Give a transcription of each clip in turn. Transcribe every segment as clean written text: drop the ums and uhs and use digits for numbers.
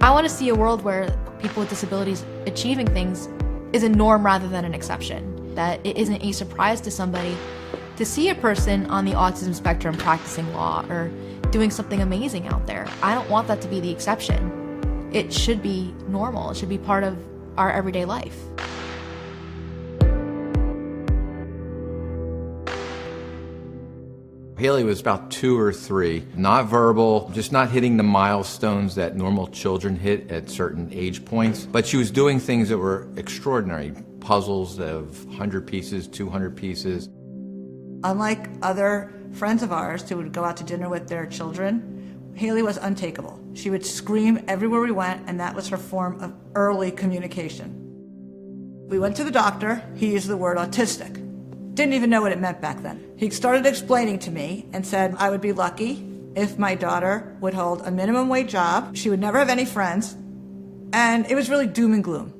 I want to see a world where people with disabilities achieving things is a norm rather than an exception. That it isn't a surprise to somebody to see a person on the autism spectrum practicing law or doing something amazing out there. I don't want that to be the exception. It should be normal. It should be part of our everyday life. Haley was about 2 or 3, not verbal, just not hitting the milestones that normal children hit at certain age points, but she was doing things that were extraordinary, puzzles of 100 pieces, 200 pieces. Unlike other friends of ours who would go out to dinner with their children, Haley was untakeable. She would scream everywhere we went, and that was her form of early communication. We went to the doctor. He used the word autistic. Didn't even know what it meant back then. He started explaining to me and said I would be lucky if my daughter would hold a minimum wage job, she would never have any friends, and it was really doom and gloom.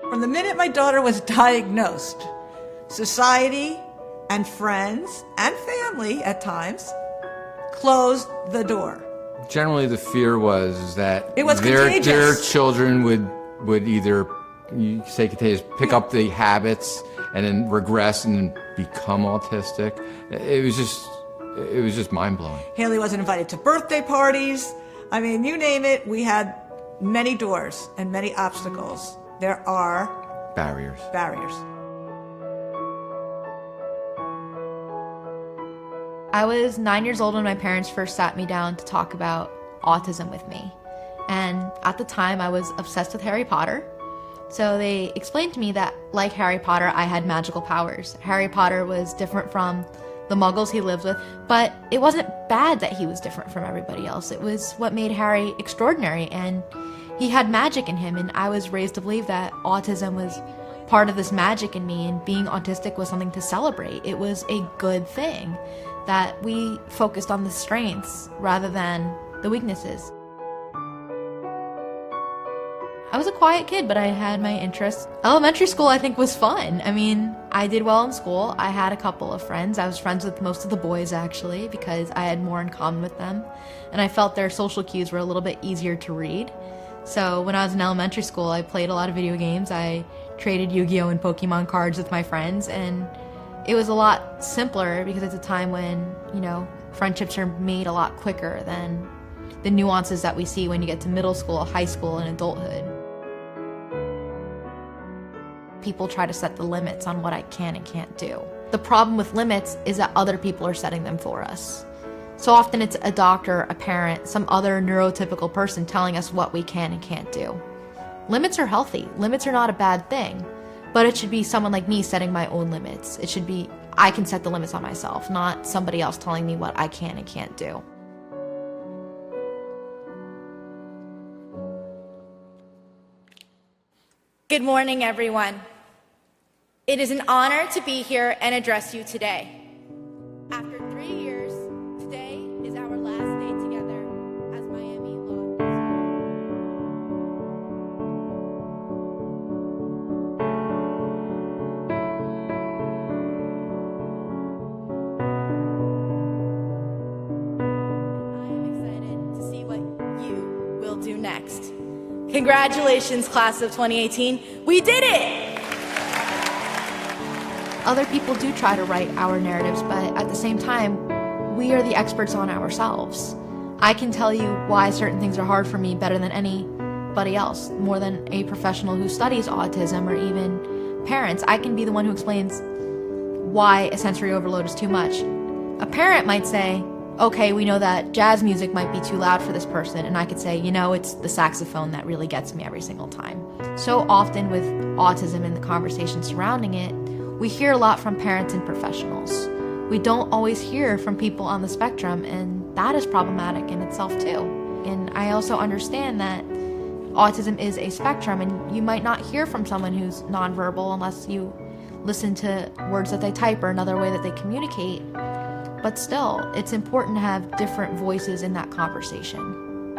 From the minute my daughter was diagnosed, society and friends and family at times closed the door. Generally the fear was that it was their children would either, you say contagious, pick up the habits and then regress and then become autistic. It was just mind-blowing. Haley wasn't invited to birthday parties. I mean, you name it, we had many doors and many obstacles. There are barriers. I was 9 years old when my parents first sat me down to talk about autism with me. And at the time, I was obsessed with Harry Potter. So they explained to me that, like Harry Potter, I had magical powers. Harry Potter was different from the muggles he lived with, but it wasn't bad that he was different from everybody else. It was what made Harry extraordinary, and he had magic in him, and I was raised to believe that autism was part of this magic in me, and being autistic was something to celebrate. It was a good thing, that we focused on the strengths rather than the weaknesses. I was a quiet kid, but I had my interests. Elementary school, I think, was fun. I mean, I did well in school. I had a couple of friends. I was friends with most of the boys, actually, because I had more in common with them, and I felt their social cues were a little bit easier to read. So when I was in elementary school, I played a lot of video games. I traded Yu-Gi-Oh! And Pokemon cards with my friends, and it was a lot simpler because it's a time when, friendships are made a lot quicker than the nuances that we see when you get to middle school, high school, and adulthood. People try to set the limits on what I can and can't do. The problem with limits is that other people are setting them for us. So often it's a doctor, a parent, some other neurotypical person telling us what we can and can't do. Limits are healthy. Limits are not a bad thing, but it should be someone like me setting my own limits. It should be, I can set the limits on myself, not somebody else telling me what I can and can't do. Good morning, everyone. It is an honor to be here and address you today. After 3 years, today is our last day together as Miami Law School. I am excited to see what you will do next. Congratulations, class of 2018. We did it! Other people do try to write our narratives, but at the same time, we are the experts on ourselves. I can tell you why certain things are hard for me better than anybody else, more than a professional who studies autism or even parents. I can be the one who explains why a sensory overload is too much. A parent might say, okay, we know that jazz music might be too loud for this person, and I could say, it's the saxophone that really gets me every single time. So often with autism and the conversation surrounding it, we hear a lot from parents and professionals. We don't always hear from people on the spectrum, and that is problematic in itself too. And I also understand that autism is a spectrum, and you might not hear from someone who's nonverbal unless you listen to words that they type or another way that they communicate. But still, it's important to have different voices in that conversation.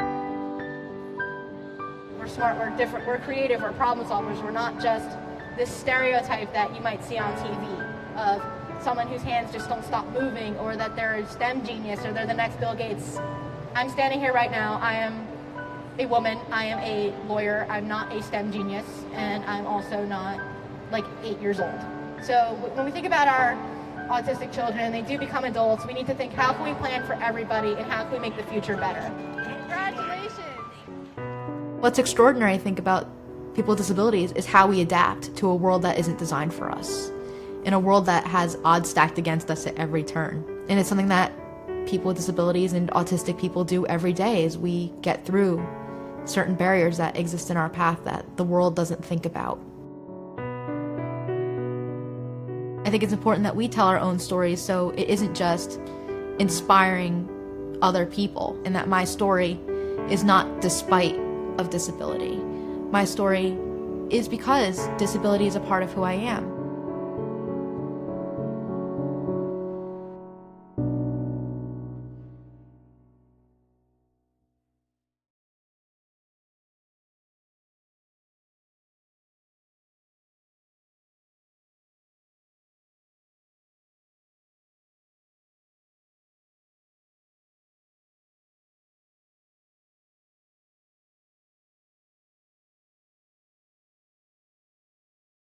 smart, we're different, we're creative, we're problem solvers. We're not just this stereotype that you might see on TV of someone whose hands just don't stop moving, or that they're a STEM genius, or they're the next Bill Gates. I'm standing here right now. I am a woman. I am a lawyer. I'm not a STEM genius, and I'm also not like 8 years old. So when we think about our autistic children and they do become adults, we need to think, how can we plan for everybody and how can we make the future better? Congratulations! What's extraordinary, I think, about people with disabilities is how we adapt to a world that isn't designed for us, in a world that has odds stacked against us at every turn. And it's something that people with disabilities and autistic people do every day, as we get through certain barriers that exist in our path that the world doesn't think about. I think it's important that we tell our own stories, so it isn't just inspiring other people, and that my story is not despite of disability. My story is because disability is a part of who I am.